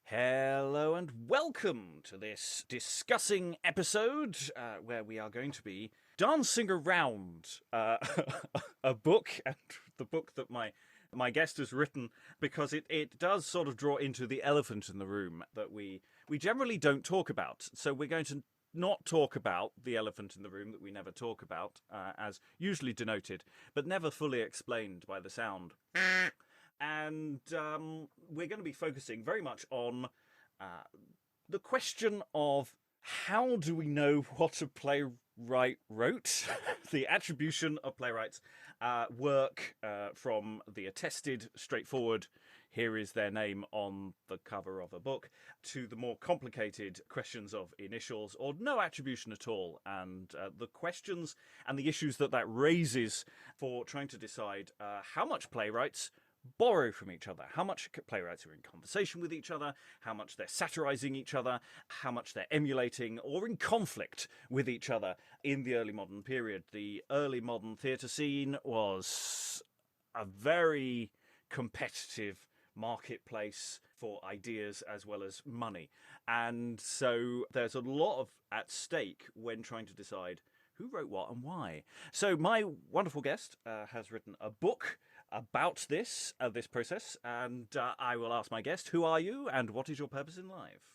Hello and welcome to this discussing episode where we are going to be dancing around a book, and the book that my guest has written, because it does sort of draw into the elephant in the room that we generally don't talk about. So we're going to not talk about the elephant in the room that we never talk about, as usually denoted, but never fully explained by the sound. And we're going to be focusing very much on the question of how do we know what a playwright wrote? The attribution of playwrights' work from the attested, straightforward, here is their name on the cover of a book, to the more complicated questions of initials or no attribution at all, and the questions and the issues that raises for trying to decide how much playwrights borrow from each other, how much playwrights are in conversation with each other, how much they're satirizing each other, how much they're emulating or in conflict with each other in the early modern period. The early modern theatre scene was a very competitive marketplace for ideas as well as money. And so there's a lot at stake when trying to decide who wrote what and why. So my wonderful guest has written a book about this process, and I will ask my guest, who are you and what is your purpose in life?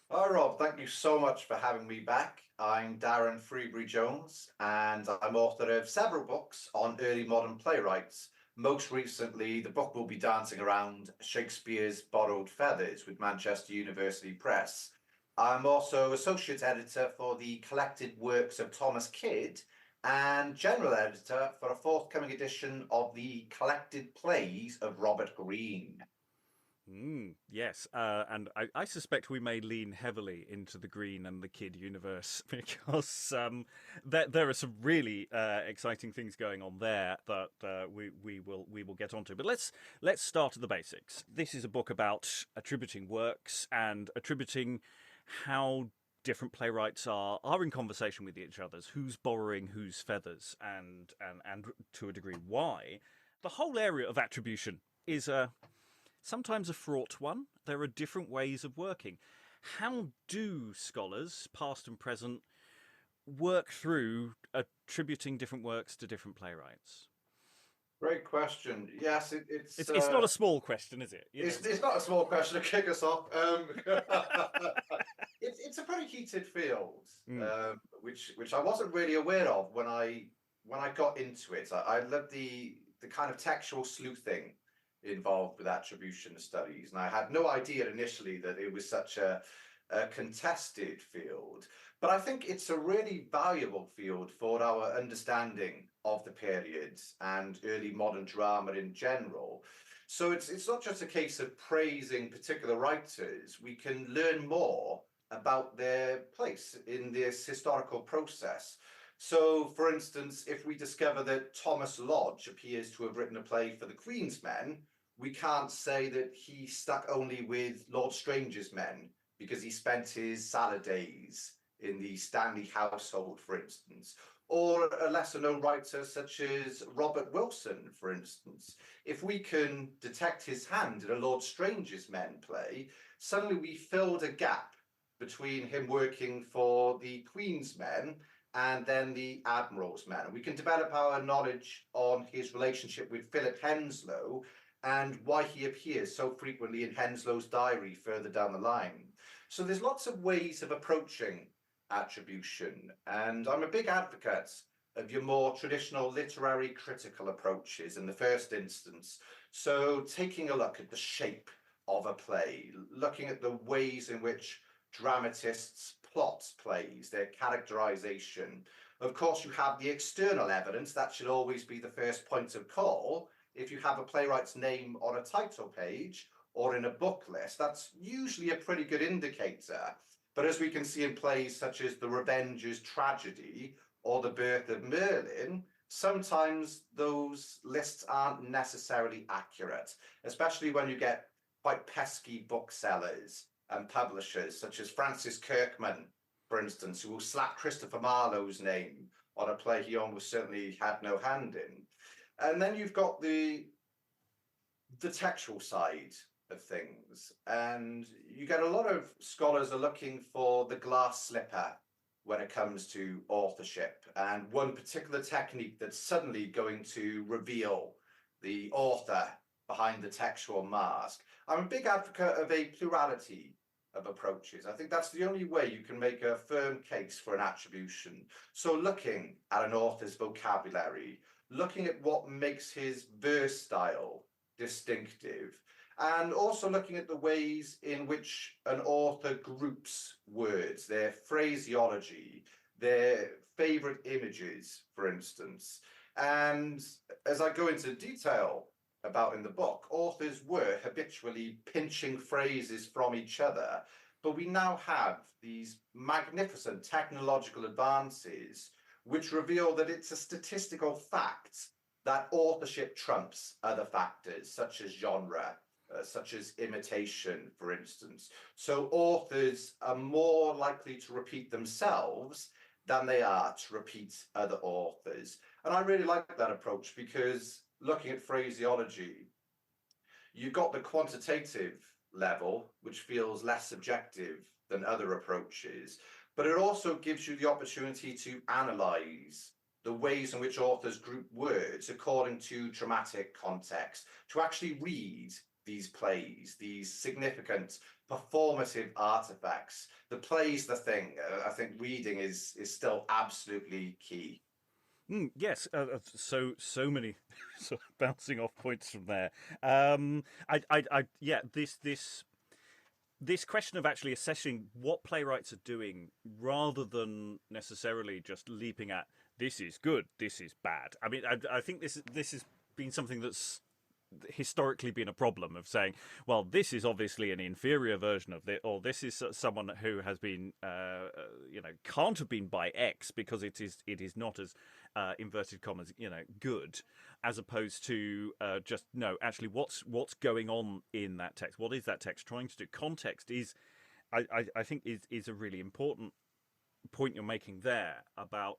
Hi Rob, thank you so much for having me back. I'm Darren Freebury-Jones and I'm author of several books on early modern playwrights. Most recently, the book will be dancing around Shakespeare's Borrowed Feathers with Manchester University Press. I'm also associate editor for the collected works of Thomas Kyd and general editor for a forthcoming edition of the collected plays of Robert Greene. Yes, and I suspect we may lean heavily into the Greene and the Kyd universe because there are some really exciting things going on there that we will get onto. But let's start at the basics. This is a book about attributing works and attributing how different playwrights are in conversation with each other, who's borrowing whose feathers, and to a degree why. The whole area of attribution is sometimes a fraught one. There are different ways of working. How do scholars, past and present, work through attributing different works to different playwrights? Great question. Yes, It's not a small question, is it? It's not a small question to kick us off. It's a pretty heated field, which I wasn't really aware of when I got into it. I love the kind of textual sleuthing involved with attribution studies, and I had no idea initially that it was such a contested field. But I think it's a really valuable field for our understanding of the period and early modern drama in general. So it's not just a case of praising particular writers. We can learn more about their place in this historical process. So, for instance, if we discover that Thomas Lodge appears to have written a play for the Queen's Men, we can't say that he stuck only with Lord Strange's men because he spent his salad days in the Stanley household, for instance, or a lesser-known writer such as Robert Wilson, for instance. If we can detect his hand in a Lord Strange's Men play, suddenly we filled a gap between him working for the Queen's Men and then the Admiral's Men. We can develop our knowledge on his relationship with Philip Henslowe and why he appears so frequently in Henslow's diary further down the line. So there's lots of ways of approaching attribution, and I'm a big advocate of your more traditional literary critical approaches in the first instance. So taking a look at the shape of a play, looking at the ways in which dramatists plot plays, their characterization. Of course, you have the external evidence. That should always be the first point of call. If you have a playwright's name on a title page or in a book list, that's usually a pretty good indicator. But as we can see in plays such as The Revenger's Tragedy or The Birth of Merlin, sometimes those lists aren't necessarily accurate, especially when you get quite pesky booksellers and publishers such as Francis Kirkman, for instance, who will slap Christopher Marlowe's name on a play he almost certainly had no hand in. And then you've got the textual side of things. And you get a lot of scholars are looking for the glass slipper when it comes to authorship, and one particular technique that's suddenly going to reveal the author behind the textual mask. I'm a big advocate of a plurality of approaches. I think that's the only way you can make a firm case for an attribution. So looking at an author's vocabulary, looking at what makes his verse style distinctive, and also looking at the ways in which an author groups words, their phraseology, their favorite images, for instance. And as I go into detail about in the book, authors were habitually pinching phrases from each other, but we now have these magnificent technological advances which reveal that it's a statistical fact that authorship trumps other factors such as genre, such as imitation, for instance. So authors are more likely to repeat themselves than they are to repeat other authors. And I really like that approach because looking at phraseology, you've got the quantitative level, which feels less subjective than other approaches, but it also gives you the opportunity to analyze the ways in which authors group words according to dramatic context, to actually read these plays, these significant performative artifacts. The play's the thing. I think reading is still absolutely key. Yes, so many sort of bouncing off points from there. Yeah, this question of actually assessing what playwrights are doing rather than necessarily just leaping at this is good, this is bad. I mean, I think this has been something that's historically been a problem of saying, well, this is obviously an inferior version of it, or this is someone who has been, can't have been by X because it is not as inverted commas, good, as opposed to just no. Actually, what's going on in that text? What is that text trying to do? Context is, I think, is a really important point you're making there about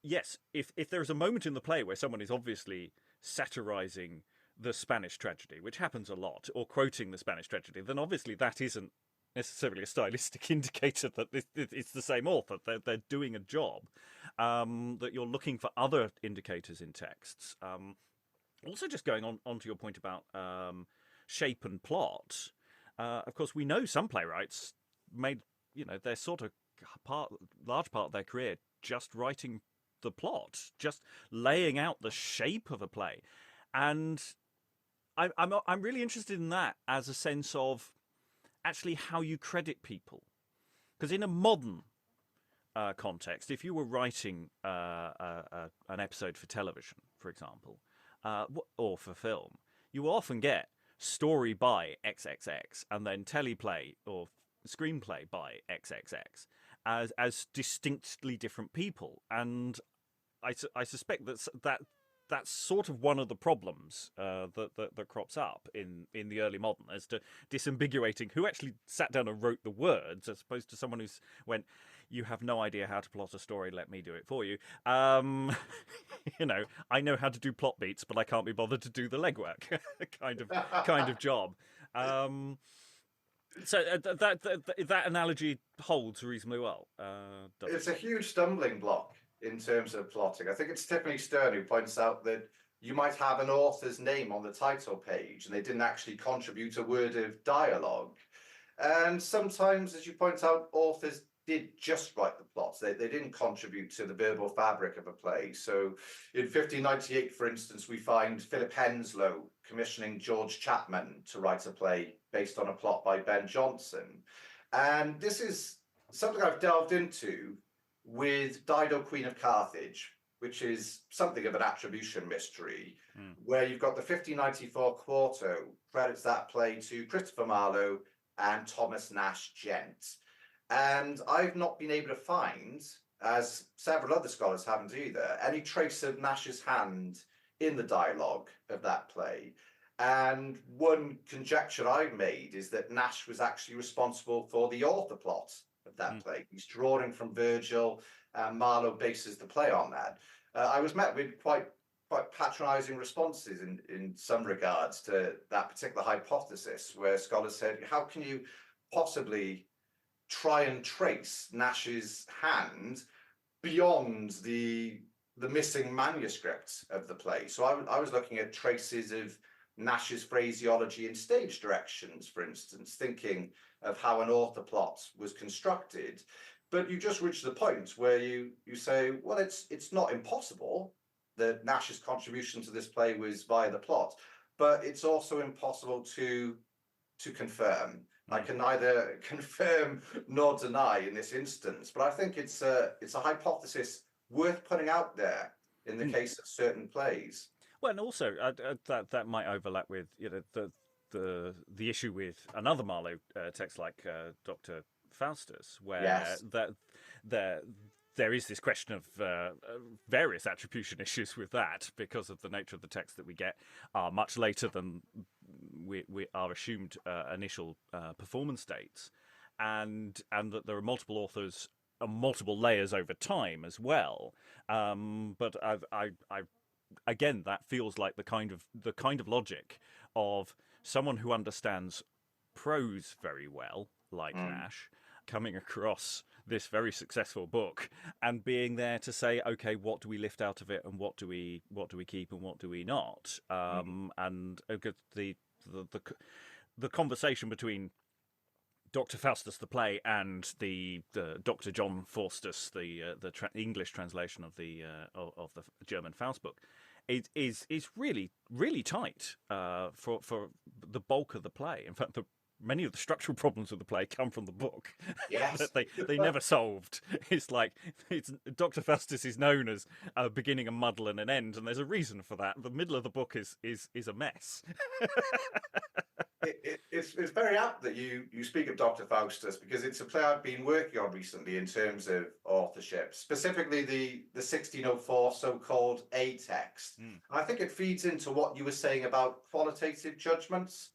yes, if there is a moment in the play where someone is obviously satirizing the Spanish tragedy, which happens a lot, or quoting the Spanish tragedy, then obviously that isn't necessarily a stylistic indicator that it's the same author. They're doing a job. That you're looking for other indicators in texts. Also, just going on to your point about shape and plot. Of course, we know some playwrights made their sort of large part of their career just writing the plot, just laying out the shape of a play, and I'm really interested in that as a sense of actually how you credit people, because in a modern context, if you were writing an episode for television, for example, or for film, you often get story by XXX and then teleplay or screenplay by XXX as distinctly different people, and I suspect that's sort of one of the problems that crops up in the early modern, as to disambiguating who actually sat down and wrote the words, as opposed to someone who's went, you have no idea how to plot a story, let me do it for you. I know how to do plot beats, but I can't be bothered to do the legwork kind of job. So that analogy holds reasonably well. It's a huge stumbling block in terms of plotting. I think it's Tiffany Stern who points out that you might have an author's name on the title page and they didn't actually contribute a word of dialogue. And sometimes, as you point out, authors did just write the plots. They didn't contribute to the verbal fabric of a play. So in 1598, for instance, we find Philip Henslowe commissioning George Chapman to write a play based on a plot by Ben Jonson. And this is something I've delved into with Dido, Queen of Carthage, which is something of an attribution mystery, where you've got the 1594 quarto credits that play to Christopher Marlowe and Thomas Nash Gent. And I've not been able to find, as several other scholars haven't either, any trace of Nash's hand in the dialogue of that play. And one conjecture I've made is that Nash was actually responsible for the author plot of that play. He's drawing from Virgil, and Marlowe bases the play on that. I was met with quite quite patronizing responses in some regards to that particular hypothesis, where scholars said, how can you possibly try and trace Nash's hand beyond the missing manuscript of the play? So I was looking at traces of Nash's phraseology in stage directions, for instance, thinking of how an author plot was constructed. But you just reach the point where you say, well, it's not impossible that Nash's contribution to this play was via the plot, but it's also impossible to confirm. I can neither confirm nor deny in this instance, but I think it's a hypothesis worth putting out there in the case of certain plays. Well, and also that might overlap with the issue with another Marlowe text like Dr. Faustus, where there is this question of various attribution issues with that, because of the nature of the text that we get are much later than we are assumed initial performance dates, and that there are multiple authors and multiple layers over time as well. But I again, that feels like the kind of logic of someone who understands prose very well, like Nash, coming across this very successful book and being there to say, okay, what do we lift out of it, and what do we keep, and what do we not? And the conversation between Dr. Faustus the play and the Dr. John Faustus, the English translation of the German Faust book, is really, really tight for the bulk of the play. In fact, many of the structural problems of the play come from the book. Yes. that they never solved. It's like Dr. Faustus is known as a beginning, a muddle, and an end, and there's a reason for that. The middle of the book is a mess. It's very apt that you speak of Dr. Faustus, because it's a play I've been working on recently in terms of authorship, specifically the 1604 so-called A text. And I think it feeds into what you were saying about qualitative judgments.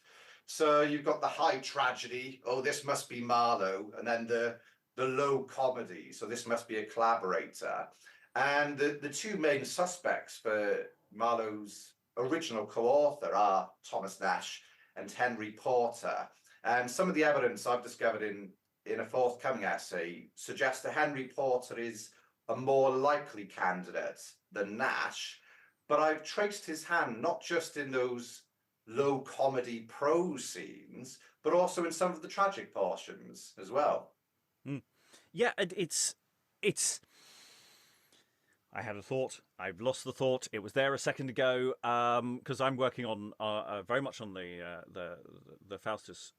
So you've got the high tragedy, oh, this must be Marlowe, and then the low comedy, so this must be a collaborator. And the two main suspects for Marlowe's original co-author are Thomas Nash and Henry Porter. And some of the evidence I've discovered in a forthcoming essay suggests that Henry Porter is a more likely candidate than Nash, but I've traced his hand not just in those low comedy prose scenes, but also in some of the tragic portions as well. Yeah, it's I had a thought. I've lost the thought. It was there a second ago, because I'm working on very much on the Faustus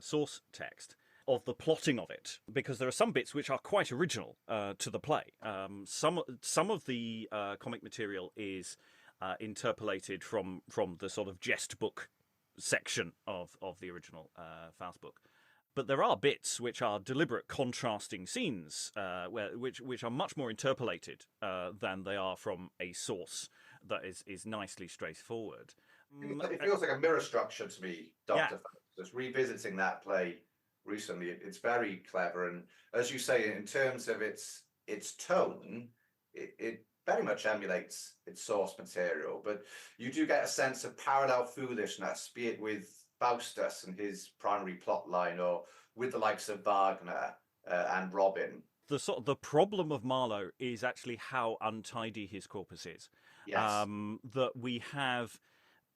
source text of the plotting of it, because there are some bits which are quite original to the play. Some of the comic material is interpolated from the sort of jest book section of the original Faust book. But there are bits which are deliberate contrasting scenes, which are much more interpolated than they are from a source that is nicely straightforward. It feels like a mirror structure to me, Dr. Faustus. Revisiting that play recently, it's very clever, and as you say, in terms of its tone, it very much emulates its source material. But you do get a sense of parallel foolishness, be it with Faustus and his primary plot line, or with the likes of Wagner and Robin. The problem of Marlowe is actually how untidy his corpus is. Yes. That we have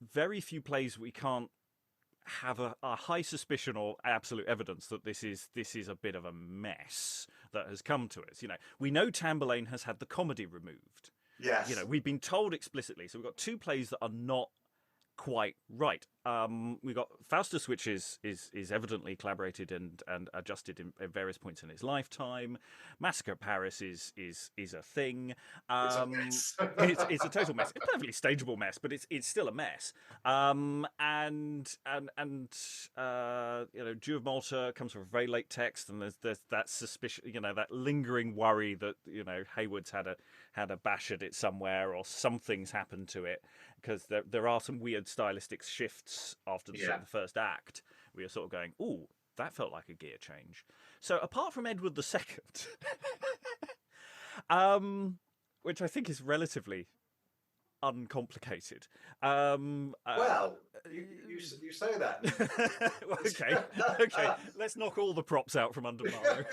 very few plays we can't have a high suspicion or absolute evidence that this is a bit of a mess that has come to us. We know Tamburlaine has had the comedy removed. Yes. We've been told explicitly. So we've got two plays that are not quite right. We've got Faustus, which is evidently collaborated and adjusted at various points in his lifetime. Massacre at Paris is a thing. It's a mess. It's a total mess. It's a perfectly stageable mess, but it's still a mess. And Jew of Malta comes from a very late text, and there's that suspicion, that lingering worry that Hayward's had a bash at it somewhere, or something's happened to it, because there are some weird stylistic shifts after the first act. We are sort of going, ooh, that felt like a gear change. So apart from Edward II, which I think is relatively uncomplicated. Well, you say that. Well, okay. Let's knock all the props out from under Marlowe.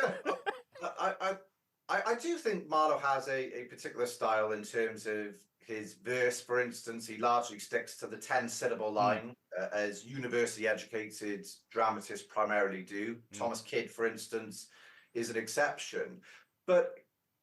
I do think Marlowe has a particular style in terms of his verse. For instance, he largely sticks to the 10-syllable line, as university-educated dramatists primarily do. Thomas Kyd, for instance, is an exception. But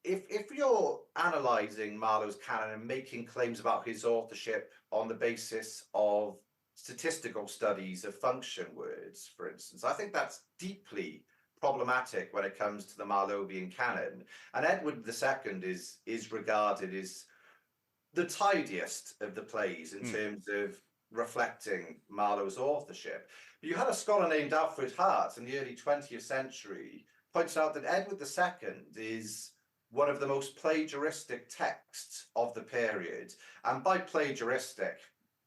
if you're analysing Marlowe's canon and making claims about his authorship on the basis of statistical studies of function words, for instance, I think that's deeply problematic when it comes to the Marlowean canon. And Edward II is regarded as the tidiest of the plays in terms of reflecting Marlowe's authorship. But you had a scholar named Alfred Hart in the early 20th century points out that Edward II is one of the most plagiaristic texts of the period. And by plagiaristic,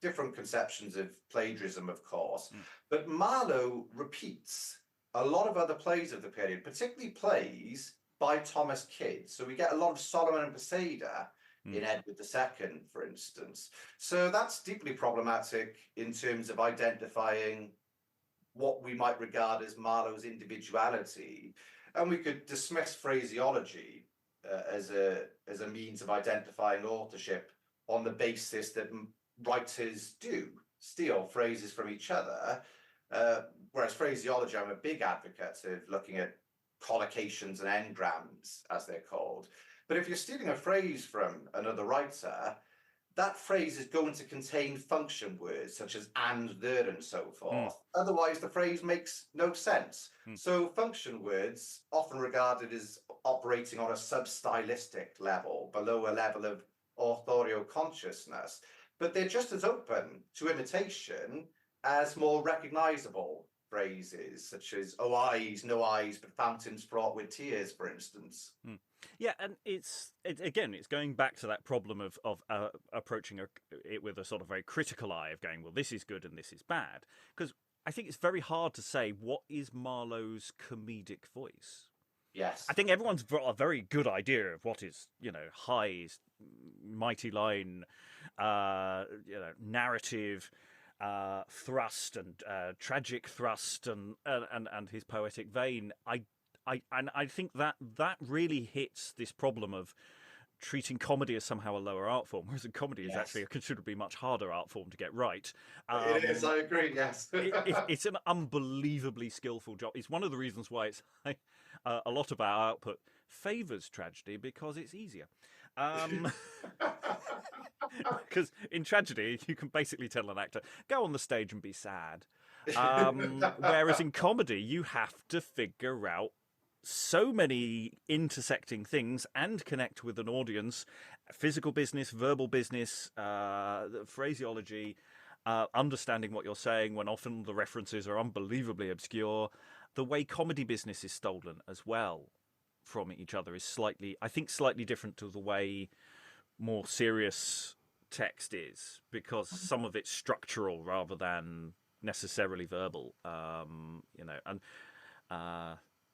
different conceptions of plagiarism, of course, but Marlowe repeats a lot of other plays of the period, particularly plays by Thomas Kyd. So we get a lot of Solomon and Poseida in Edward II, for instance. So that's deeply problematic in terms of identifying what we might regard as Marlowe's individuality. And we could dismiss phraseology as a means of identifying authorship on the basis that writers do steal phrases from each other. Whereas phraseology, I'm a big advocate of looking at collocations and engrams, as they're called. But if you're stealing a phrase from another writer, that phrase is going to contain function words such as and, there, and so forth. Otherwise, the phrase makes no sense. So function words, often regarded as operating on a sub-stylistic level, below a level of authorial consciousness, but they're just as open to imitation as more recognizable phrases, such as "oh eyes, no eyes, but fountains fraught with tears," for instance. Yeah, and it's going back to that problem of approaching it with a sort of very critical eye of going, well, this is good and this is bad, because I think it's very hard to say what is Marlowe's comedic voice. Yes, I think everyone's got a very good idea of what is, high, mighty line, narrative. Thrust and tragic thrust and his poetic vein. I think that really hits this problem of treating comedy as somehow a lower art form, whereas comedy is actually a considerably much harder art form to get right. It is, I agree, yes. It's an unbelievably skillful job. It's one of the reasons why it's a lot of our output favours tragedy, because it's easier. Because in tragedy, you can basically tell an actor, go on the stage and be sad. Whereas in comedy, you have to figure out so many intersecting things and connect with an audience, physical business, verbal business, phraseology, understanding what you're saying when often the references are unbelievably obscure. The way comedy business is stolen as well from each other is slightly different to the way more serious text is, because some of it's structural rather than necessarily verbal.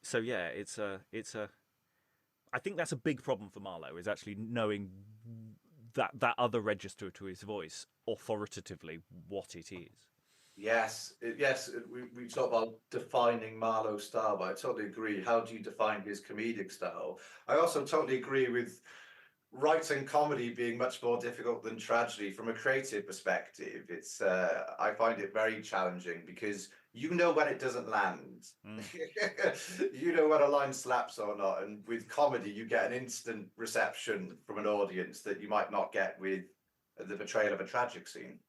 So yeah, it's a. I think that's a big problem for Marlowe, is actually knowing that other register to his voice authoritatively what it is. Yes. We talk about defining Marlowe's style, but I totally agree. How do you define his comedic style? I also totally agree with writing comedy being much more difficult than tragedy from a creative perspective. It's I find it very challenging because you know when it doesn't land. You know when a line slaps or not. And with comedy, you get an instant reception from an audience that you might not get with the portrayal of a tragic scene.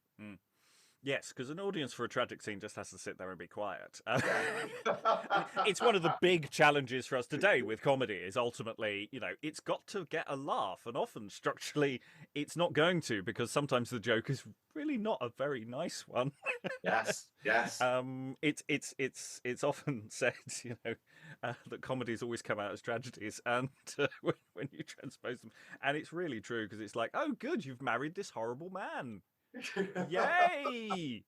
Yes, because an audience for a tragic scene just has to sit there and be quiet. It's one of the big challenges for us today with comedy, is ultimately, it's got to get a laugh, and often structurally it's not going to, because sometimes the joke is really not a very nice one. Yes. It's often said, that comedies always come out as tragedies, and when you transpose them, and it's really true, because it's like, oh, good, you've married this horrible man. Yay!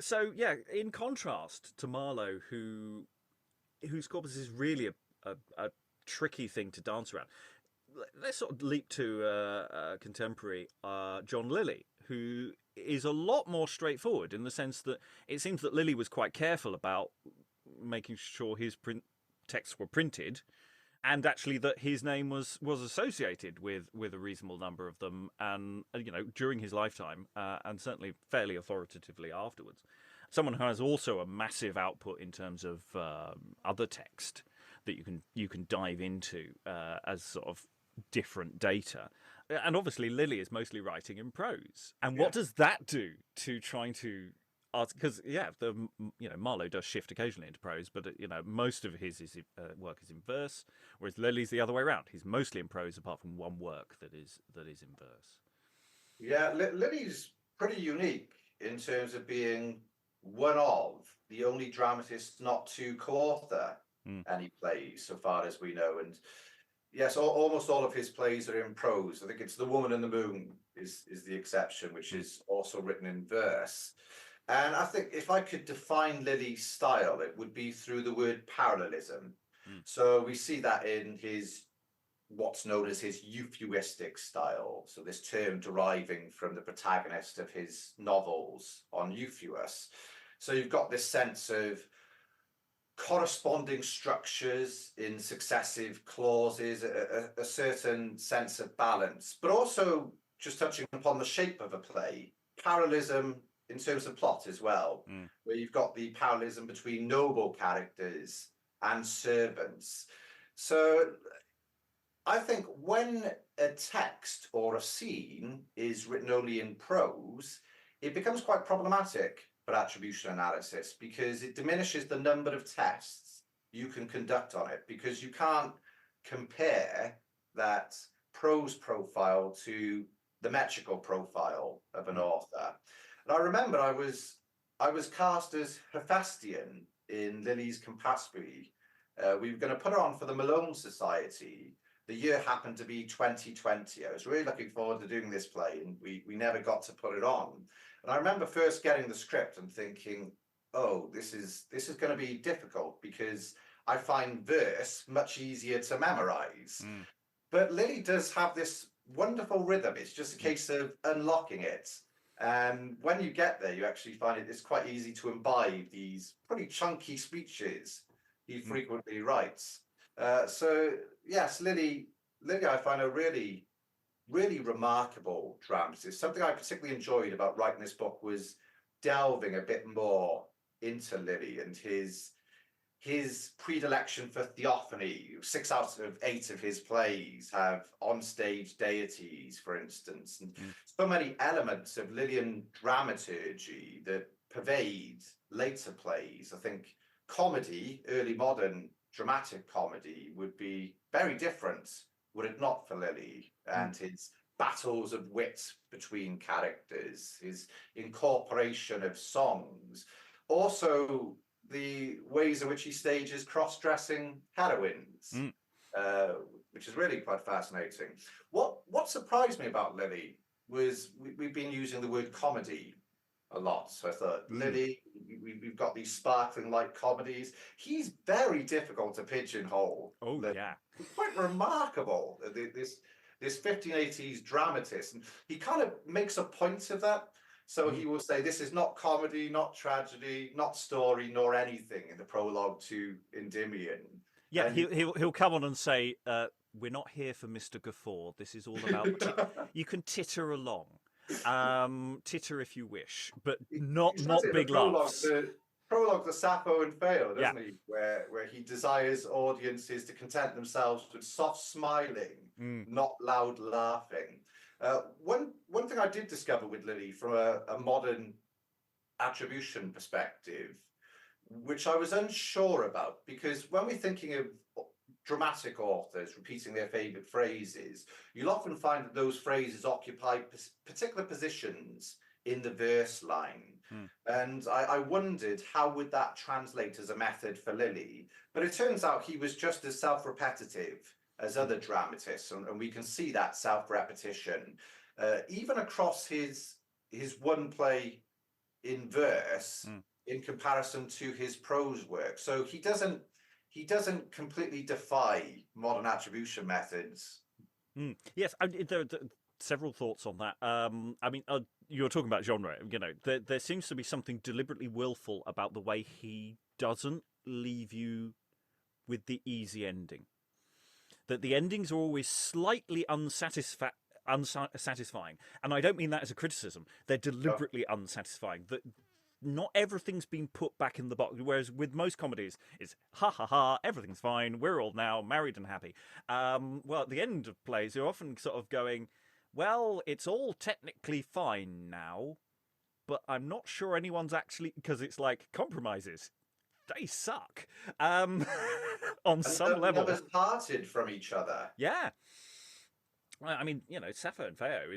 So yeah, in contrast to Marlowe, whose corpus is really a tricky thing to dance around, let's sort of leap to contemporary John Lilly, who is a lot more straightforward in the sense that it seems that Lilly was quite careful about making sure his texts were printed, and actually that his name was associated with a reasonable number of them, and during his lifetime, and certainly fairly authoritatively afterwards. Someone who has also a massive output in terms of other text that you can dive into as sort of different data. And obviously Lilly is mostly writing in prose. And what does that do to trying to because Marlowe does shift occasionally into prose, but most of his work is in verse, whereas Lilly's the other way around. He's mostly in prose, apart from one work that is in verse. Yeah, Lilly's pretty unique in terms of being one of the only dramatists not to co-author any plays, so far as we know. And yes, almost all of his plays are in prose. I think it's The Woman in the Moon is the exception, which is also written in verse. And I think if I could define Lilly's style, it would be through the word parallelism. So we see that in his what's known as his euphuistic style. So this term deriving from the protagonist of his novels on Euphues. So you've got this sense of corresponding structures in successive clauses, a certain sense of balance, but also just touching upon the shape of a play, parallelism in terms of plot as well, where you've got the parallelism between noble characters and servants. So I think when a text or a scene is written only in prose, it becomes quite problematic for attribution analysis because it diminishes the number of tests you can conduct on it, because you can't compare that prose profile to the metrical profile of an author. And I remember I was cast as Hephaestion in Lilly's Compasbury. We were going to put her on for the Malone Society. The year happened to be 2020. I was really looking forward to doing this play, and we never got to put it on. And I remember first getting the script and thinking, oh, this is going to be difficult because I find verse much easier to memorize. But Lilly does have this wonderful rhythm. It's just a case of unlocking it. And when you get there, you actually find it's quite easy to imbibe these pretty chunky speeches he frequently writes. So yes, Lilly, I find a really, really remarkable dramatist. Something I particularly enjoyed about writing this book was delving a bit more into Lilly and his predilection for theophany. 6 out of 8 of his plays have onstage deities, for instance, and so many elements of Lillian dramaturgy that pervade later plays. I think comedy, early modern dramatic comedy, would be very different were it not for Lilly and his battles of wit between characters, his incorporation of songs, also the ways in which he stages cross-dressing heroines, which is really quite fascinating. What surprised me about Lilly was we've been using the word comedy a lot. So I thought, Lilly, we've got these sparkling light comedies. He's very difficult to pigeonhole. Oh, Lilly. yeah. He's quite remarkable, this 1580s dramatist. And he kind of makes a point of that. So he will say, this is not comedy, not tragedy, not story, nor anything in the prologue to Endymion. Yeah, he'll come on and say, we're not here for Mr. Guffaw. This is all about... you can titter along. Titter if you wish, but not big laughs. The prologue to Sappho and Phail, doesn't he? Where he desires audiences to content themselves with soft smiling, not loud laughing. One thing I did discover with Lilly from a modern attribution perspective, which I was unsure about, because when we're thinking of dramatic authors repeating their favourite phrases, you'll often find that those phrases occupy particular positions in the verse line. And I wondered how would that translate as a method for Lilly, but it turns out he was just as self-repetitive as other dramatists, and we can see that self-repetition even across his one play in verse in comparison to his prose work. So he doesn't completely defy modern attribution methods Yes, there are several thoughts on that. I mean, you were talking about genre. There seems to be something deliberately willful about the way he doesn't leave you with the easy ending. That the endings are always slightly unsatisfying, and I don't mean that as a criticism. They're Oh, deliberately unsatisfying. That not everything's been put back in the box. Whereas with most comedies, it's ha ha ha, everything's fine, we're all now married and happy. Well, at the end of plays, you're often sort of going, well, it's all technically fine now, but I'm not sure anyone's actually, because it's like compromises. They suck on and some level. lovers parted from each other. Yeah, I mean, Sappho and Phao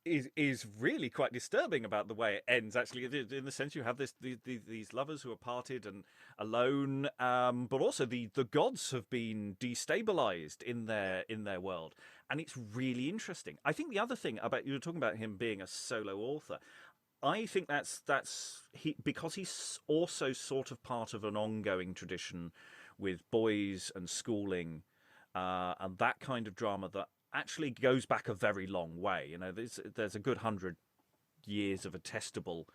is really quite disturbing about the way it ends. Actually, in the sense you have these lovers who are parted and alone, but also the gods have been destabilized in their world, and it's really interesting. I think the other thing about you were talking about him being a solo author. I think that's because he's also sort of part of an ongoing tradition with boys and schooling and that kind of drama that actually goes back a very long way. There's a good 100 years of attestable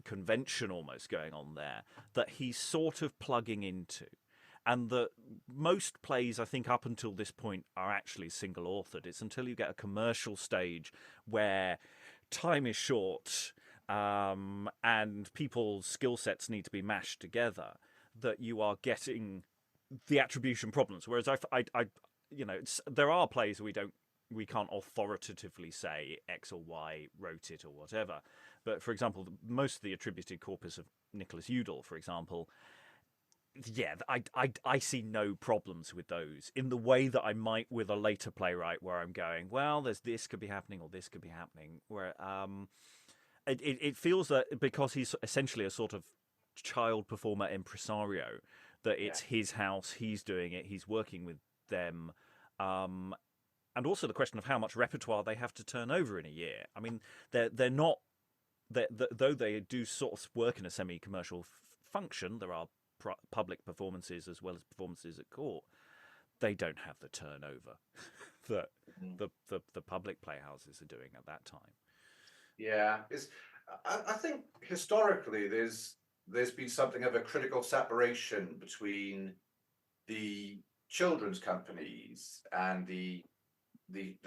convention almost going on there that he's sort of plugging into. And that most plays, I think, up until this point, are actually single authored. It's until you get a commercial stage where time is short and people's skill sets need to be mashed together that you are getting the attribution problems. Whereas there are plays we can't authoritatively say X or Y wrote it or whatever. But for example, most of the attributed corpus of Nicholas Udall, for example, yeah, I see no problems with those in the way that I might with a later playwright where I'm going, well, there's this could be happening or this could be happening. Where it feels that because he's essentially a sort of child performer impresario, that Yeah. it's his house, he's doing it, he's working with them. And also the question of how much repertoire they have to turn over in a year. I mean, they're not, though they do sort of work in a semi-commercial function, there are public performances as well as performances at court. They don't have the turnover that Mhm. the public playhouses are doing at that time. Yeah, I think historically there's been something of a critical separation between the children's companies and the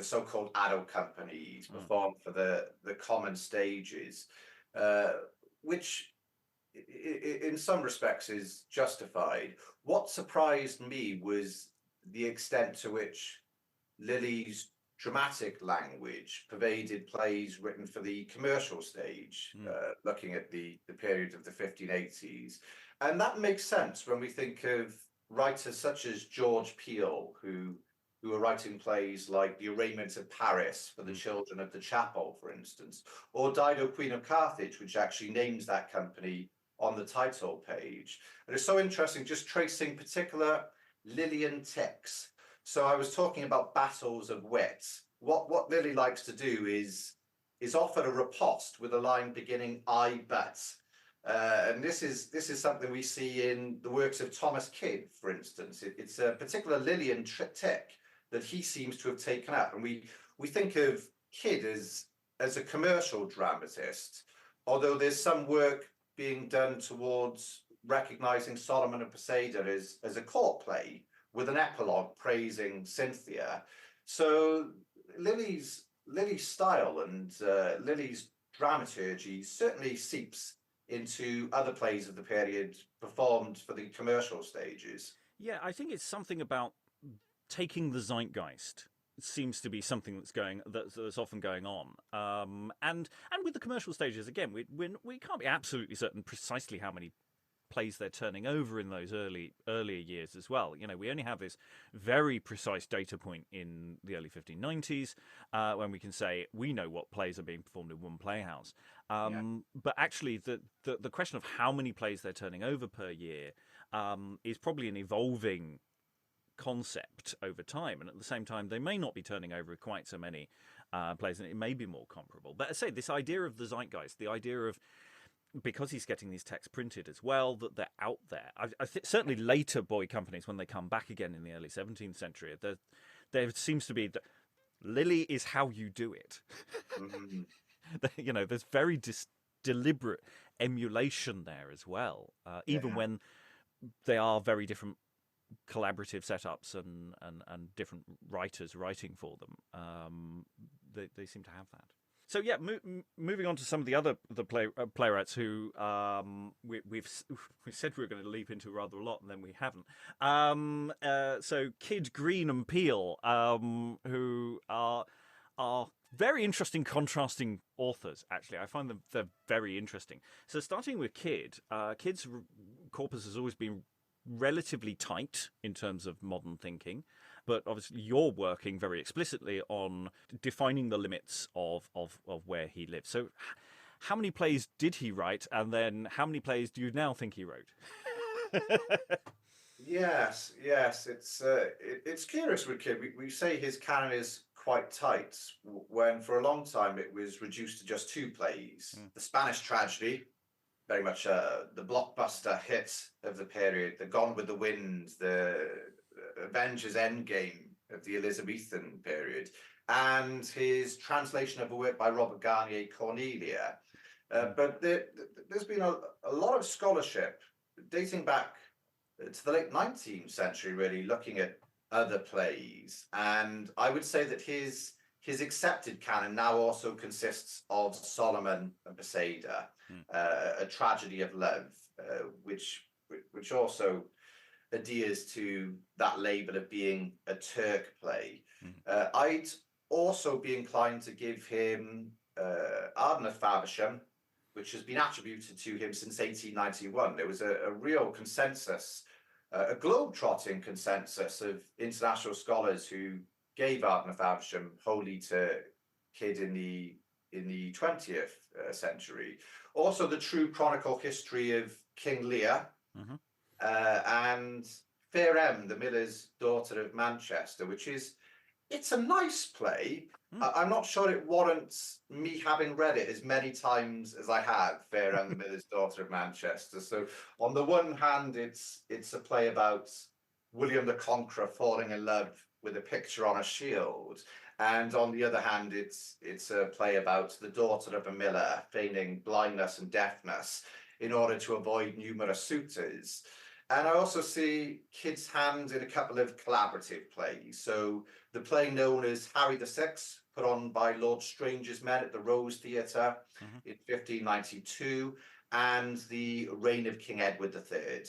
so-called adult companies Mm. performed for the common stages, which in some respects is justified. What surprised me was the extent to which Lily's dramatic language pervaded plays written for the commercial stage, Mm. looking at the period of the 1580s. And that makes sense when we think of writers such as George Peele, who are writing plays like The Arraignment of Paris for the Mm. Children of the Chapel, for instance, or Dido, Queen of Carthage, which actually names that company on the title page. And it's so interesting just tracing particular Lillian tics. So I was talking about battles of wit. What Lily likes to do is offer a riposte with a line beginning "I but," and this is something we see in the works of Thomas Kyd, for instance. It's a particular Lillian tic that he seems to have taken up, and we think of Kyd as a commercial dramatist, although there's some work being done towards recognizing Solomon and Poseidon as a court play with an epilogue praising Cynthia. So Lily's style and Lily's dramaturgy certainly seeps into other plays of the period performed for the commercial stages. Yeah, I think it's something about taking the zeitgeist seems to be something that's often going on, and with the commercial stages again, we can't be absolutely certain precisely how many plays they're turning over in those earlier years as well. We only have this very precise data point in the early 1590s when we can say we know what plays are being performed in one playhouse. Yeah. But actually, the question of how many plays they're turning over per year is probably an evolving concept over time, and at the same time they may not be turning over quite so many plays, and it may be more comparable. But I say this idea of the zeitgeist, the idea of because he's getting these texts printed as well, that they're out there. I think certainly later boy companies, when they come back again in the early 17th century, there seems to be Lily is how you do it. Mhm. There's very deliberate emulation there as well, even Yeah. when they are very different collaborative setups and different writers writing for them. They seem to have that. So yeah, moving on to some of the playwrights who we said we were going to leap into rather a lot, and then we haven't. So Kyd, Greene, and Peele, who are very interesting, contrasting authors. Actually, I find them they're very interesting. So starting with Kyd, Kyd's corpus has always been relatively tight in terms of modern thinking, but obviously you're working very explicitly on defining the limits of where he lives. So how many plays did he write, and then how many plays do you now think he wrote? Yes, it's curious with Kyd. We say his canon is quite tight, when for a long time it was reduced to just 2 plays. The Spanish Tragedy, very much the blockbuster hit of the period, the Gone with the Wind, the Avengers Endgame of the Elizabethan period, and his translation of a work by Robert Garnier, Cornelia. But there's been a lot of scholarship dating back to the late 19th century, really, looking at other plays. And I would say that his accepted canon now also consists of Solomon and Poseida, a tragedy of love, which also adheres to that label of being a Turk play. I'd also be inclined to give him Ardna Faversham, which has been attributed to him since 1891. There was a real consensus, a globe-trotting consensus of international scholars who gave Ardna Faversham wholly to Kyd in the 20th century. Also, the true chronicle history of King Lear, and Fair Em, the miller's daughter of Manchester, it's a nice play. I'm not sure it warrants me having read it as many times as I have, Fair Em, the miller's daughter of Manchester. So on the one hand, it's a play about William the Conqueror falling in love with a picture on a shield. And on the other hand, it's a play about the daughter of a miller feigning blindness and deafness in order to avoid numerous suitors. And I also see Kyd's hand in a couple of collaborative plays. So the play known as Harry VI, put on by Lord Strange's Men at the Rose Theatre in 1592, and the Reign of King Edward III.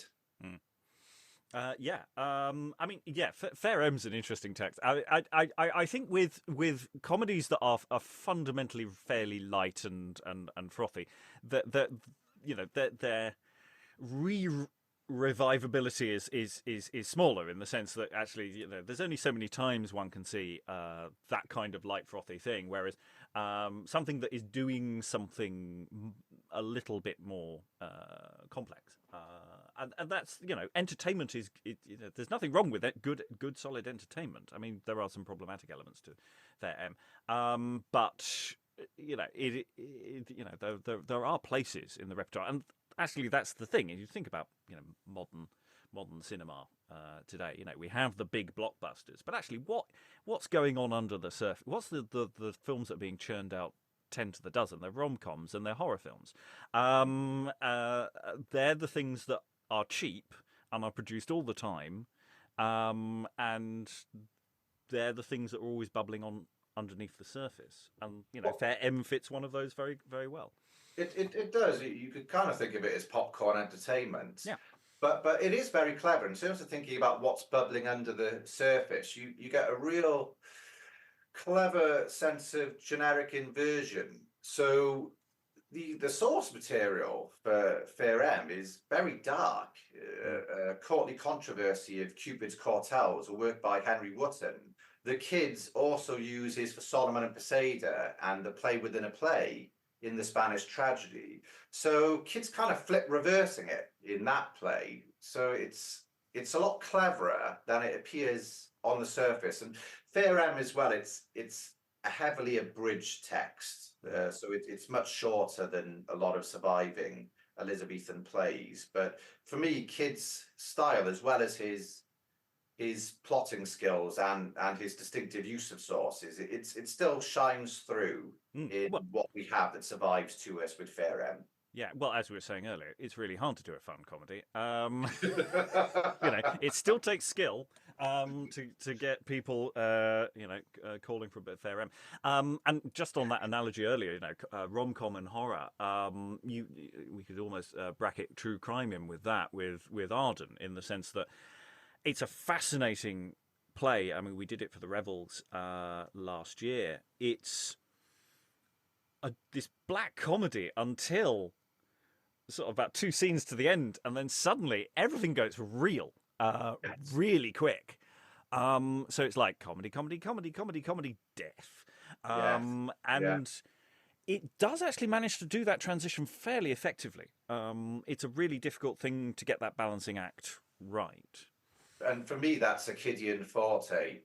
Fair Em's an interesting text. I think with comedies that are fundamentally fairly light and frothy, that their revivability is smaller, in the sense that actually there's only so many times one can see that kind of light frothy thing, whereas something that is doing something a little bit more complex, and that's entertainment is there's nothing wrong with it. Good solid entertainment. I mean, there are some problematic elements to Fair Em, but there are places in the repertoire, and actually that's the thing. If you think about modern cinema today, we have the big blockbusters, but actually what's going on under the surface? What's the films that are being churned out 10 to the dozen? They're rom-coms and they're horror films. They're the things that are cheap and are produced all the time, and they're the things that are always bubbling on underneath the surface. And Fair Em fits one of those very, very well. It does. You could kind of think of it as popcorn entertainment. Yeah. But it is very clever in terms of thinking about what's bubbling under the surface. You get a real clever sense of generic inversion. So the source material for Fair Em is very dark. A courtly controversy of Cupid's Courtels, a work by Henry Wotton. The Kids also uses for Solomon and Poseida and the play within a play in the Spanish Tragedy. So Kyd's kind of reversing it in that play. So it's a lot cleverer than it appears on the surface. And Fair Em as well, it's a heavily abridged text. So it's much shorter than a lot of surviving Elizabethan plays. But for me, Kyd's style, as well as his his plotting skills and his distinctive use of sources, it still shines through in Well, what we have that survives to us with Fair M. yeah, well, as we were saying earlier, it's really hard to do a fun comedy. It still takes skill to get people, calling for a bit of Fair M. And just on that analogy earlier, rom-com and horror, we could almost bracket true crime in with that, with Arden, in the sense that it's a fascinating play. I mean, we did it for the Revels last year. It's this black comedy until sort of about 2 scenes to the end, and then suddenly everything goes real, really quick. So it's like comedy, death. And it does actually manage to do that transition fairly effectively. It's a really difficult thing to get that balancing act right. And for me, that's a Kydian forte.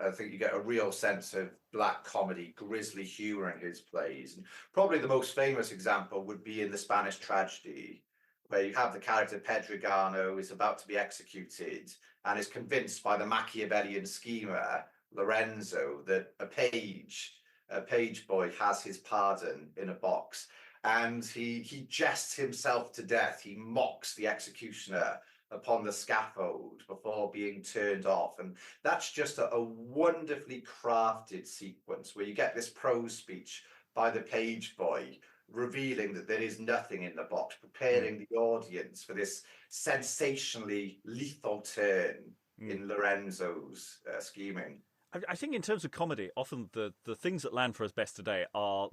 I think you get a real sense of black comedy, grisly humor in his plays. And probably the most famous example would be in the Spanish Tragedy, where you have the character Pedregano is about to be executed and is convinced by the Machiavellian schemer Lorenzo that a page boy has his pardon in a box, and he jests himself to death. He mocks the executioner upon the scaffold before being turned off. And that's just a wonderfully crafted sequence where you get this prose speech by the page boy revealing that there is nothing in the box, preparing the audience for this sensationally lethal turn in Lorenzo's scheming. I think in terms of comedy, often the things that land for us best today are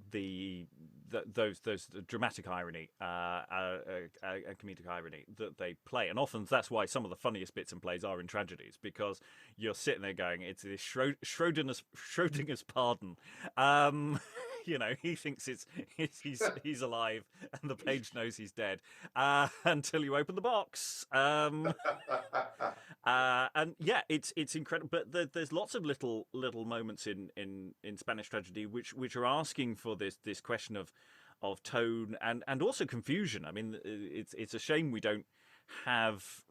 those dramatic irony, comedic irony that they play, and often that's why some of the funniest bits in plays are in tragedies, because you're sitting there going, it's this Schrodinger's pardon. He thinks he's alive, and the page knows he's dead until you open the box. And yeah, it's incredible. But there's lots of little moments in Spanish tragedy which are asking for this question of tone and also confusion. I mean, it's a shame we don't have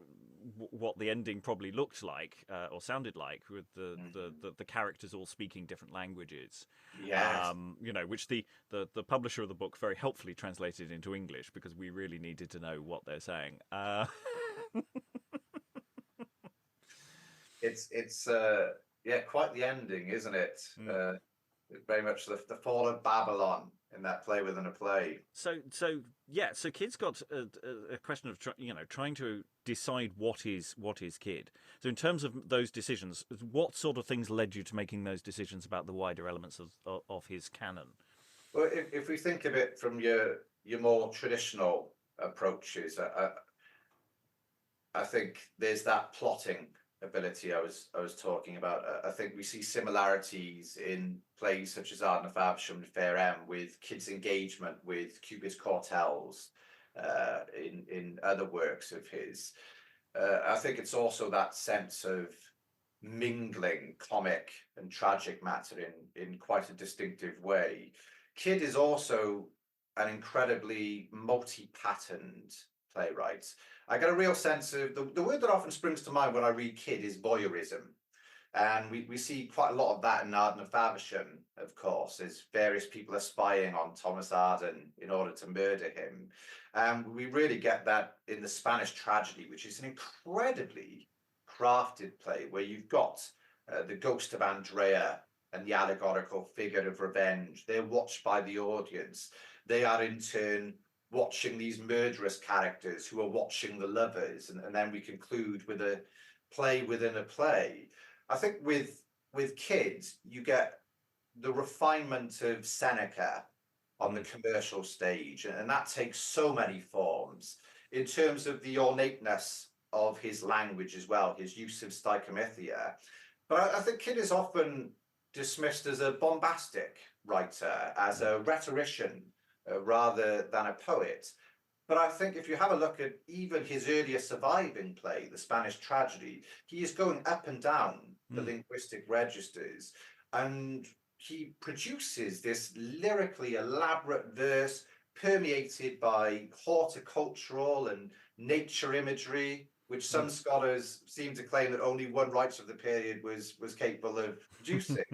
what the ending probably looked like or sounded like, with the characters all speaking different languages. Yes. Which the publisher of the book very helpfully translated into English, because we really needed to know what they're saying. It's quite the ending, isn't it? Very much the fall of Babylon in that play within a play. So Kyd's got a question of trying to decide what is Kyd. So in terms of those decisions, what sort of things led you to making those decisions about the wider elements of his canon? Well, if we think of it from your more traditional approaches, I think there's that plotting ability I was talking about. I think we see similarities in plays such as Arden of Faversham and Fair M with Kyd's engagement with Cupid's Cortels in other works of his. I think it's also that sense of mingling comic and tragic matter in quite a distinctive way. Kyd is also an incredibly multi-patterned playwright. I get a real sense of the word that often springs to mind when I read Kyd is voyeurism. And we see quite a lot of that in Arden of Faversham, of course, as various people are spying on Thomas Arden in order to murder him. And we really get that in the Spanish Tragedy, which is an incredibly crafted play where you've got the ghost of Andrea and the allegorical figure of revenge. They're watched by the audience. They are in turn watching these murderous characters who are watching the lovers, and then we conclude with a play within a play. I think with Kyd, you get the refinement of Seneca on the commercial stage, and that takes so many forms in terms of the ornateness of his language as well, his use of stichomythia. But I think Kyd is often dismissed as a bombastic writer, as a rhetorician, rather than a poet. But I think if you have a look at even his earlier surviving play, The Spanish Tragedy, he is going up and down the linguistic registers, and he produces this lyrically elaborate verse permeated by horticultural and nature imagery. which some scholars seem to claim that only one writer of the period was capable of producing.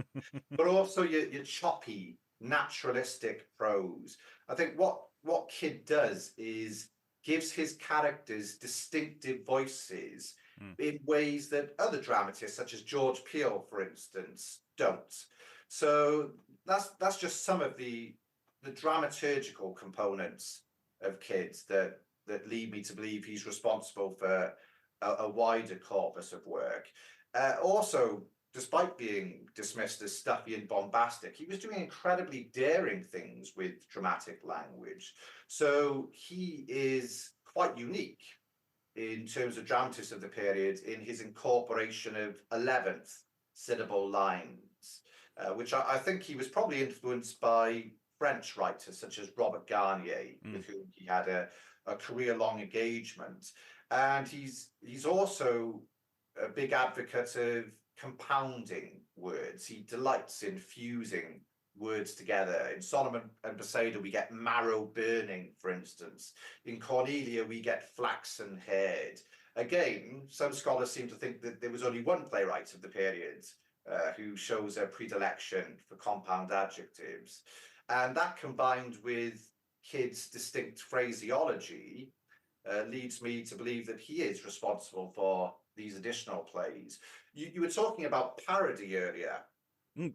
But also your choppy, naturalistic prose. I think what Kyd does is gives his characters distinctive voices in ways that other dramatists, such as George Peele, for instance, don't. So that's just some of the dramaturgical components of Kyd that lead me to believe he's responsible for a wider corpus of work. Also, despite being dismissed as stuffy and bombastic, he was doing incredibly daring things with dramatic language. So he is quite unique in terms of dramatists of the period in his incorporation of 11th syllable lines, which I think he was probably influenced by French writers such as Robert Garnier, with whom he had a career-long engagement. And he's also a big advocate of compounding words. He delights in fusing words together. In Solomon and Poseidon, we get marrow burning, for instance. In Cornelia, we get flaxen haired. Again, some scholars seem to think that there was only one playwright of the period who shows a predilection for compound adjectives. And that, combined with Kyd's distinct phraseology, leads me to believe that he is responsible for these additional plays. You were talking about parody earlier.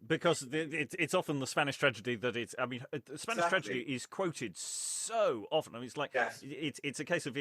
Because it's often the Spanish tragedy that it's. I mean, the Spanish tragedy is quoted so often. I mean, it's like it's a case of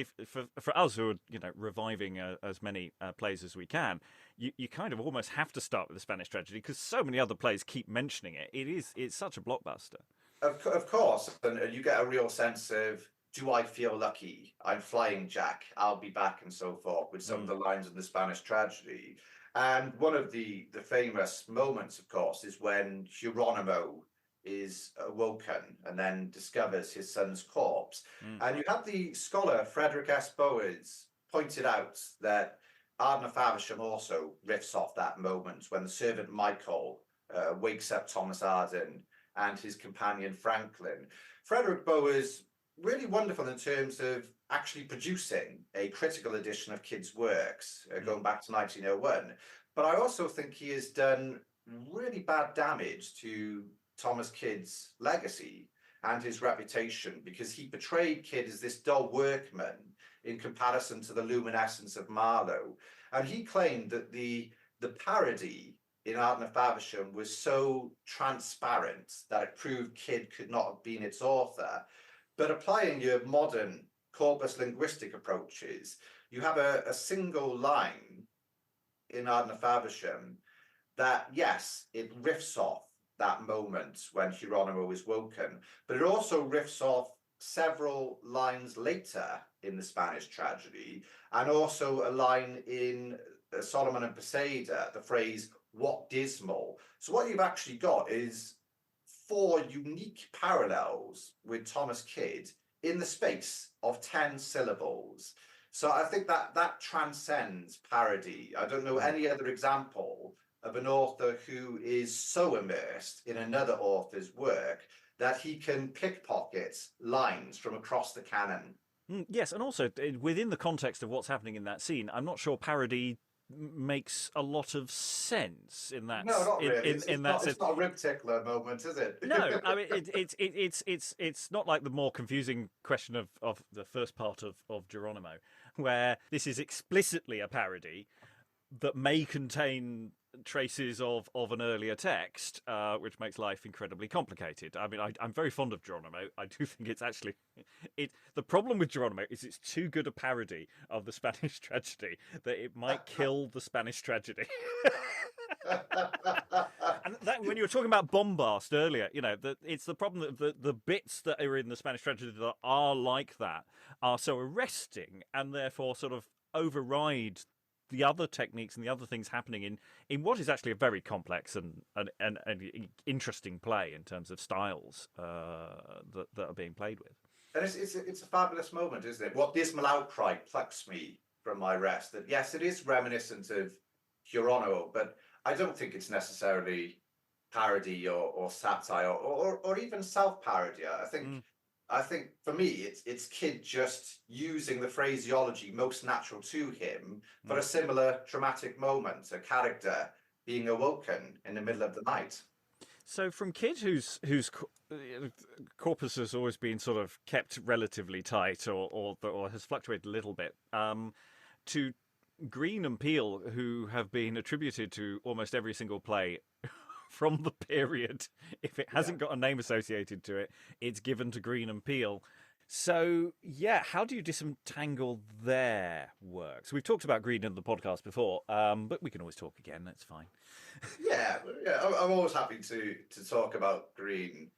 for us who are reviving as many plays as we can. You kind of almost have to start with the Spanish tragedy because so many other plays keep mentioning it. It's such a blockbuster. Of course, and you get a real sense of, do I feel lucky? I'm flying Jack. I'll be back, and so forth, with some of the lines in the Spanish tragedy. And one of the famous moments, of course, is when Geronimo is awoken and then discovers his son's corpse. And you have the scholar Frederick S. Bowers pointed out that Ardna Faversham also riffs off that moment when the servant Michael wakes up Thomas Arden and his companion Franklin. Frederick Bowers, really wonderful in terms of actually producing a critical edition of Kyd's works, going back to 1901. But I also think he has done really bad damage to Thomas Kyd's legacy and his reputation, because he portrayed Kyd as this dull workman in comparison to the luminescence of Marlowe. And he claimed that the parody in Ardna Faversham was so transparent that it proved Kyd could not have been its author. But applying your modern corpus linguistic approaches, you have a single line in Ardna Faversham that, yes, it riffs off that moment when Geronimo is woken, but it also riffs off several lines later in the Spanish tragedy, and also a line in Solomon and Poseidon, the phrase, "what dismal." So what you've actually got is 4 unique parallels with Thomas Kyd in the space of 10 syllables. So I think that transcends parody. I don't know any other example of an author who is so immersed in another author's work that he can pickpocket lines from across the canon. Yes, and also within the context of what's happening in that scene, I'm not sure parody makes a lot of sense in that. No, not really. It's not a rib tickler moment, is it? No, I mean it's not like the more confusing question of the first part of Geronimo, where this is explicitly a parody that may contain traces of an earlier text, which makes life incredibly complicated. I mean, I'm very fond of Geronimo. I do think it's actually the problem with Geronimo is it's too good a parody of the Spanish tragedy that it might kill the Spanish tragedy. And that, when you were talking about bombast earlier, it's the problem that the bits that are in the Spanish tragedy that are like that are so arresting and therefore sort of override the other techniques and the other things happening in what is actually a very complex and interesting play in terms of styles that are being played with. And it's a fabulous moment, isn't it? What dismal outcry plucks me from my rest. That yes, it is reminiscent of Geronimo, but I don't think it's necessarily parody or satire or even self-parody. I think I think for me, it's Kyd just using the phraseology most natural to him for a similar dramatic moment, a character being awoken in the middle of the night. So from Kyd, corpus has always been sort of kept relatively tight, or has fluctuated a little bit, to Greene and Peele, who have been attributed to almost every single play from the period. If it hasn't got a name associated to it, it's given to Greene and Peele. So, yeah, how do you disentangle their works? We've talked about Greene in the podcast before, but we can always talk again. That's fine. Yeah, I'm always happy to talk about Greene.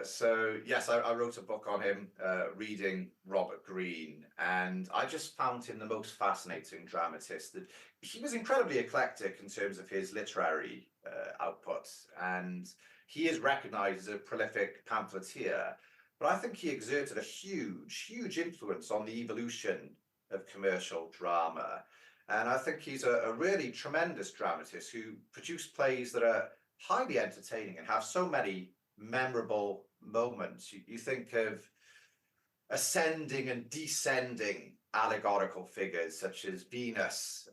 So yes, I wrote a book on him, reading Robert Greene, and I just found him the most fascinating dramatist. That he was incredibly eclectic in terms of his literary output, and he is recognised as a prolific pamphleteer. But I think he exerted a huge influence on the evolution of commercial drama. And I think he's a really tremendous dramatist who produced plays that are highly entertaining and have so many memorable moments. You think of ascending and descending allegorical figures such as Venus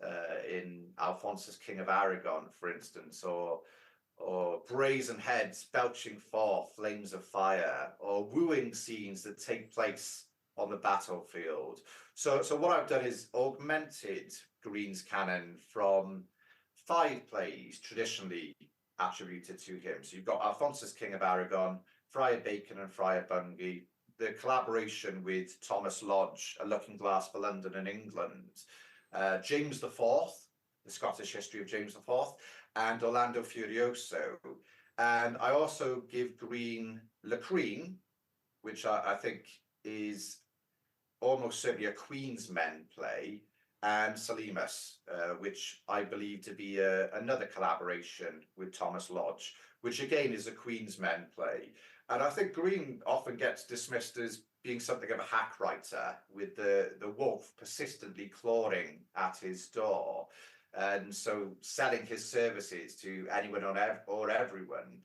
in Alphonsus, King of Aragon, for instance, or brazen heads belching forth flames of fire, or wooing scenes that take place on the battlefield. So what I've done is augmented Greene's canon from 5 plays traditionally attributed to him. So you've got Alphonsus, King of Aragon, Friar Bacon and Friar Bungay, the collaboration with Thomas Lodge, A Looking Glass for London and England, James IV, the Scottish history of James IV, and Orlando Furioso. And I also give Greene Lacrine, which I think is almost certainly a Queen's Men play, and Salimus, which I believe to be another collaboration with Thomas Lodge, which again is a Queen's Men play. And I think Greene often gets dismissed as being something of a hack writer, with the wolf persistently clawing at his door, and so selling his services to anyone or everyone.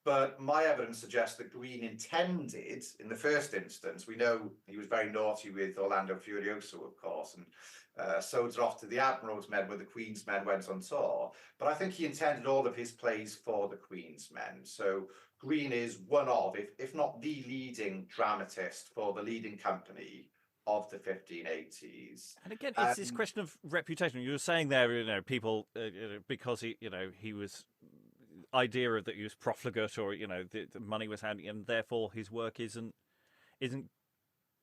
But my evidence suggests that Greene intended, in the first instance, we know he was very naughty with Orlando Furioso, of course, and sold it off to the Admiral's men when the Queen's Men went on tour. But I think he intended all of his plays for the Queen's Men. So Greene is one of, if not the leading dramatist for the leading company of the 1580s. And again, it's this question of reputation. You were saying there, people, because he was idea of that he was profligate, or the money was handy, and therefore his work isn't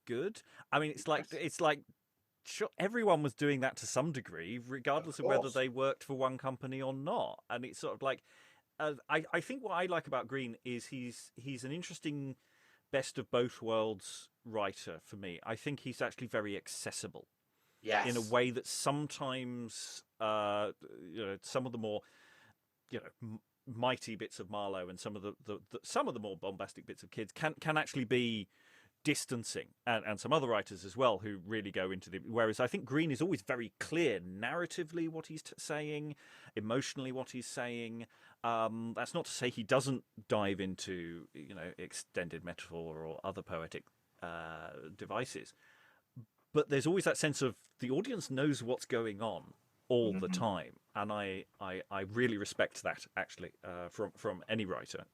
good. I mean, it's like sure, everyone was doing that to some degree, regardless of whether they worked for one company or not. And it's sort of like I think what I like about Greene is he's an interesting best of both worlds writer for me. I think he's actually very accessible, in a way that sometimes some of the more mighty bits of Marlowe and some of the more bombastic bits of Kyd can actually be distancing, and some other writers as well who really go into whereas I think Greene is always very clear narratively what he's saying, emotionally what he's saying. That's not to say he doesn't dive into extended metaphor or other poetic devices, but there's always that sense of the audience knows what's going on all the time, and I really respect that actually from any writer.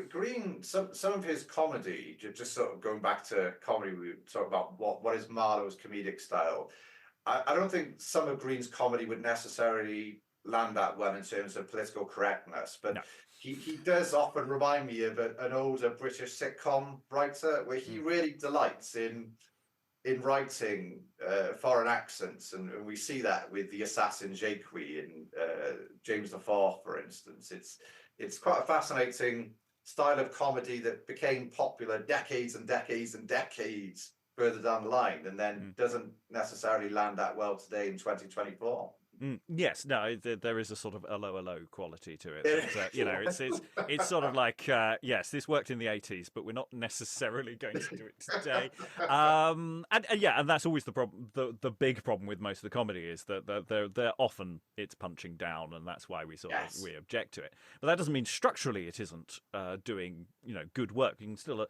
Greene, some of his comedy, just sort of going back to comedy, we talk about what is Marlowe's comedic style. I don't think some of Greene's comedy would necessarily land that well in terms of political correctness, but no. He does often remind me of an older British sitcom writer, where he really delights in writing foreign accents, and we see that with the assassin Jacques in James IV, for instance. It's quite a fascinating style of comedy that became popular decades and decades and decades further down the line, and then doesn't necessarily land that well today in 2024. Yes, no, there is a sort of a low quality to it. Yeah. That, it's sort of like yes, this worked in the 80s, but we're not necessarily going to do it today. And that's always the problem. The big problem with most of the comedy is that they're often it's punching down, and that's why we we object to it. But that doesn't mean structurally it isn't doing good work. You can still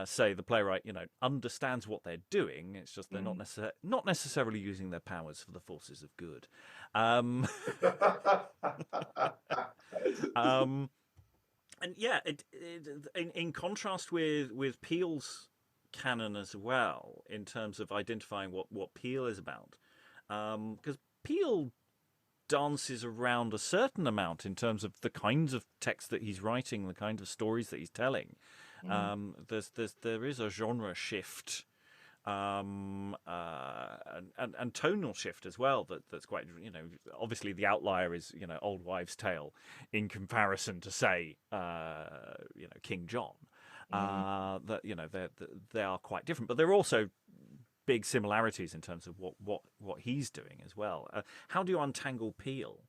say the playwright understands what they're doing. It's just they're not necessarily using their powers for the forces of good. And yeah, in contrast with Peele's canon as well, in terms of identifying what Peele is about, because Peele dances around a certain amount in terms of the kinds of text that he's writing, the kind of stories that he's telling. There is a genre shift. And tonal shift as well. That's quite obviously the outlier is Old Wives' Tale in comparison to say King John. That they are quite different, but there are also big similarities in terms of what he's doing as well. How do you untangle Peele?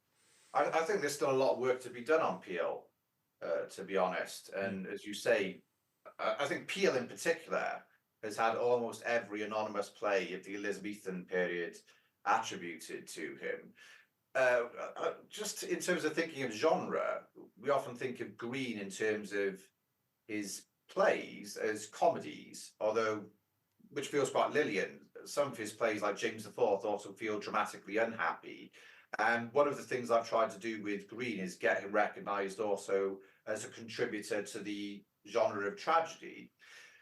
I think there's still a lot of work to be done on Peele, to be honest. And as you say, I think Peele in particular has had almost every anonymous play of the Elizabethan period attributed to him. Just in terms of thinking of genre, we often think of Greene in terms of his plays as comedies, which feels quite Lillian. Some of his plays, like James IV, also feel dramatically unhappy. And one of the things I've tried to do with Greene is get him recognised also as a contributor to the genre of tragedy.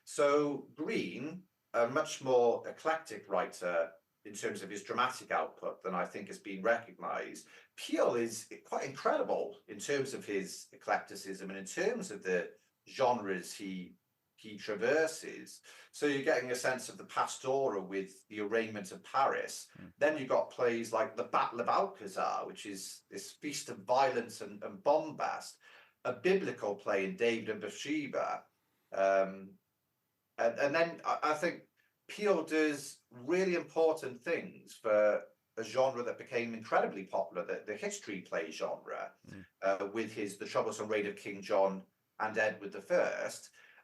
So Greene, a much more eclectic writer in terms of his dramatic output than I think has been recognised. Peele is quite incredible in terms of his eclecticism and in terms of the genres he traverses. So you're getting a sense of the pastoral with the arraignment of Paris. Then you've got plays like The Battle of Alcazar, which is this feast of violence and bombast, a biblical play in David and Bathsheba. And then I think Peele does really important things for a genre that became incredibly popular, the history play genre, with his The Troublesome Reign of King John and Edward I.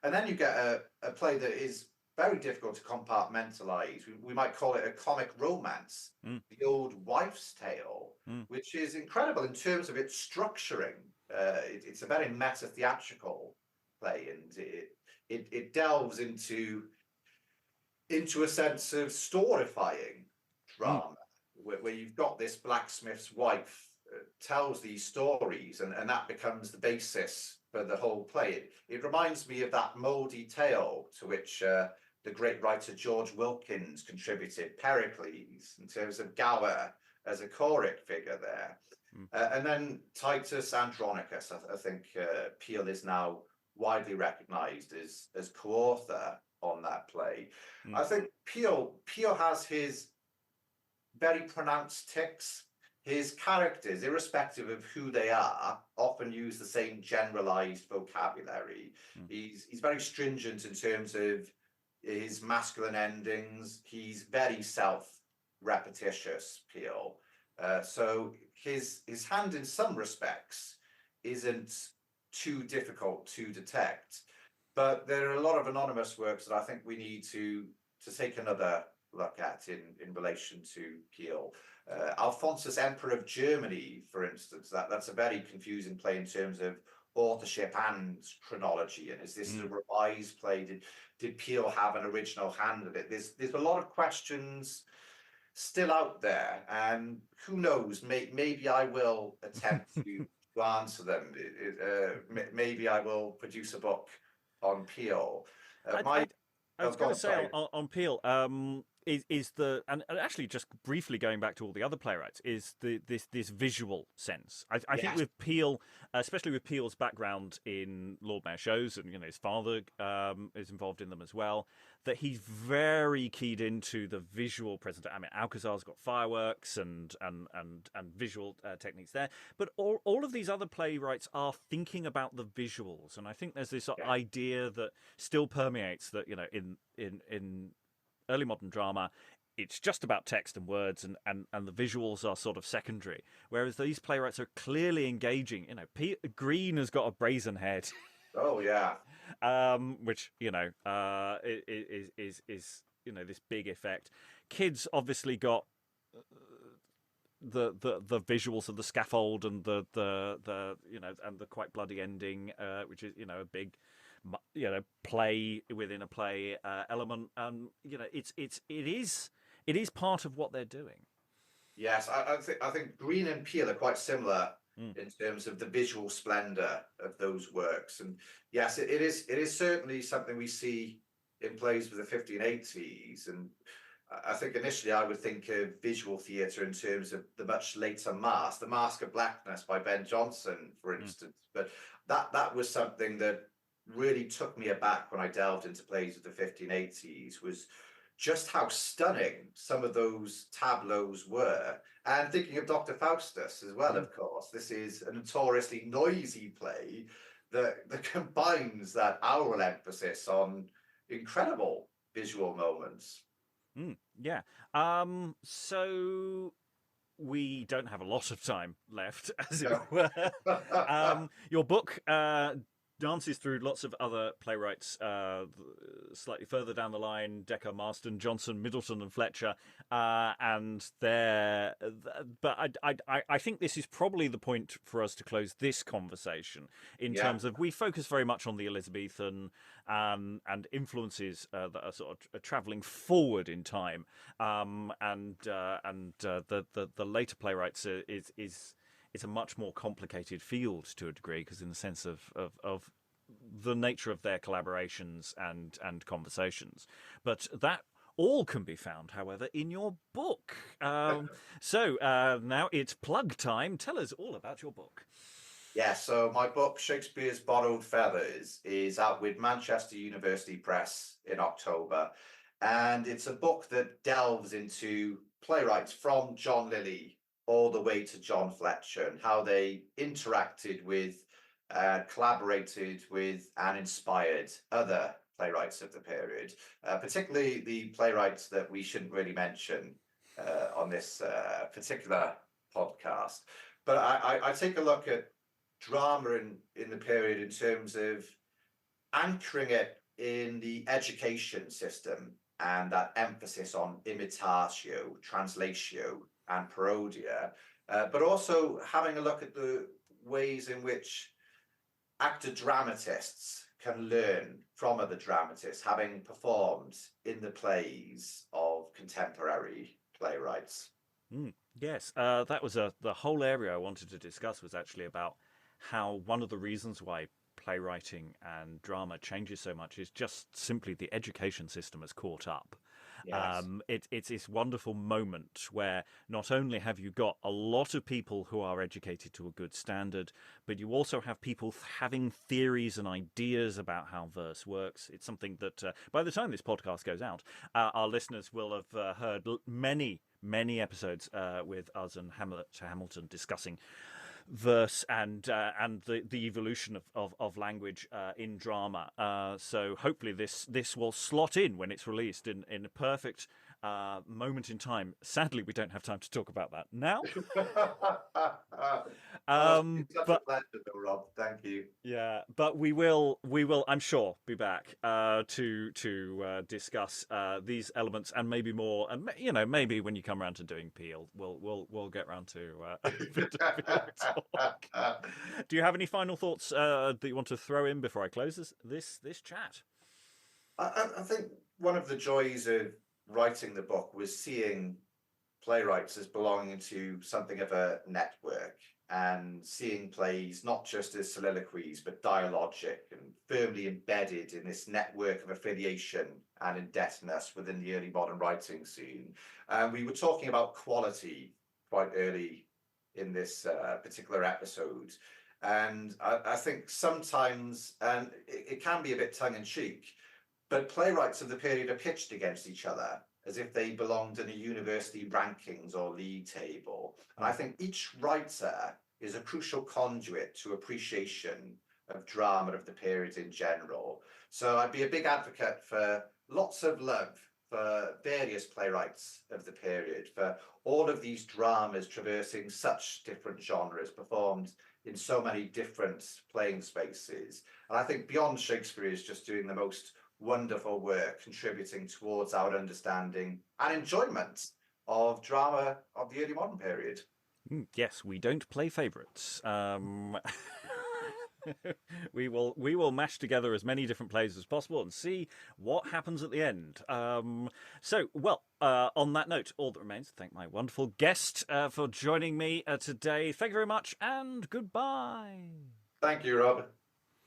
And then you get a play that is very difficult to compartmentalize. We might call it a comic romance, The Old Wife's Tale, which is incredible in terms of its structuring. It's a very meta-theatrical play, and it delves into a sense of storifying drama, where you've got this blacksmith's wife tells these stories, and that becomes the basis for the whole play. It reminds me of that mouldy tale to which the great writer George Wilkins contributed, Pericles, in terms of Gower as a choric figure there. And then Titus Andronicus, I think Peele is now widely recognised as co-author on that play. I think Peele has his very pronounced tics. His characters, irrespective of who they are, often use the same generalised vocabulary. He's very stringent in terms of his masculine endings. He's very self-repetitious, Peele. So his hand, in some respects, isn't too difficult to detect. But there are a lot of anonymous works that I think we need to take another look at in relation to Peele. Alphonsus, Emperor of Germany, for instance, that's a very confusing play in terms of authorship and chronology. And is this a revised play? Did Peele have an original hand in it? There's a lot of questions still out there, and who knows? Maybe I will attempt to answer them. Maybe I will produce a book on Peele. I was going to say on Peele, is the and actually just briefly going back to all the other playwrights, is this visual sense. I think with Peele, especially with Peele's background in Lord Mayor shows, and his father is involved in them as well, that he's very keyed into the visual presentation. I mean, Alcazar's got fireworks and visual techniques there, but all of these other playwrights are thinking about the visuals, and I think there's this idea that still permeates that in early modern drama. it's just about text and words, and the visuals are sort of secondary. Whereas these playwrights are clearly engaging. Greene has got a brazen head. Oh yeah. Which is this big effect. Kyd's obviously got the visuals of the scaffold and the and the quite bloody ending, which is a big play within a play element. It is part of what they're doing. Yes, I think Greene and Peele are quite similar in terms of the visual splendor of those works. And yes, it is certainly something we see in plays of the 1580s. And I think initially I would think of visual theatre in terms of the much later Masque, The Masque of Blackness by Ben Jonson, for instance. But that was something that really took me aback when I delved into plays of the 1580s, was just how stunning some of those tableaus were. And thinking of Dr. Faustus as well, of course. This is a notoriously noisy play that combines that aural emphasis on incredible visual moments. Yeah. So we don't have a lot of time left, as it were. Your book dances through lots of other playwrights slightly further down the line: Dekker, Marston, Johnson, Middleton, and Fletcher. And there, but I think this is probably the point for us to close this conversation in terms of, we focus very much on the Elizabethan and influences that are sort of travelling forward in time, and the later playwrights is it's a much more complicated field to a degree, because in the sense of the nature of their collaborations and conversations. But that all can be found, however, in your book. So now it's plug time. Tell us all about your book. Yeah, so my book, Shakespeare's Borrowed Feathers, is out with Manchester University Press in October. And it's a book that delves into playwrights from John Lilly all the way to John Fletcher, and how they interacted with, collaborated with, and inspired other playwrights of the period, particularly the playwrights that we shouldn't really mention on this particular podcast. But I take a look at drama in the period in terms of anchoring it in the education system, and that emphasis on imitatio, translatio, and parodia, but also having a look at the ways in which actor dramatists can learn from other dramatists, having performed in the plays of contemporary playwrights. Yes, that was the whole area I wanted to discuss, was actually about how one of the reasons why playwriting and drama changes so much is just simply the education system has caught up. Yes. It's this wonderful moment where not only have you got a lot of people who are educated to a good standard, but you also have people having theories and ideas about how verse works. It's something that by the time this podcast goes out, our listeners will have heard many episodes with us and Hamilton discussing verse and the evolution of language in drama. So hopefully this will slot in when it's released in a perfect moment in time. Sadly, we don't have time to talk about that now. It's such a pleasure, though, Rob. Thank you. Yeah, but we will, I'm sure, be back to discuss these elements and maybe more. And maybe when you come around to doing Peel, we'll get round to a bit of Peel talk. Do you have any final thoughts that you want to throw in before I close this chat? I think one of the joys of writing the book was seeing playwrights as belonging to something of a network, and seeing plays not just as soliloquies but dialogic and firmly embedded in this network of affiliation and indebtedness within the early modern writing scene. And we were talking about quality quite early in this particular episode, and I think sometimes, and it can be a bit tongue-in-cheek, but playwrights of the period are pitched against each other as if they belonged in a university rankings or league table. And I think each writer is a crucial conduit to appreciation of drama of the period in general. So I'd be a big advocate for lots of love for various playwrights of the period, for all of these dramas traversing such different genres, performed in so many different playing spaces. And I think Beyond Shakespeare is just doing the most wonderful work, contributing towards our understanding and enjoyment of drama of the early modern period. Yes, we don't play favourites. We will mash together as many different plays as possible and see what happens at the end. On that note, all that remains to thank my wonderful guest for joining me today. Thank you very much, and goodbye. Thank you, Rob.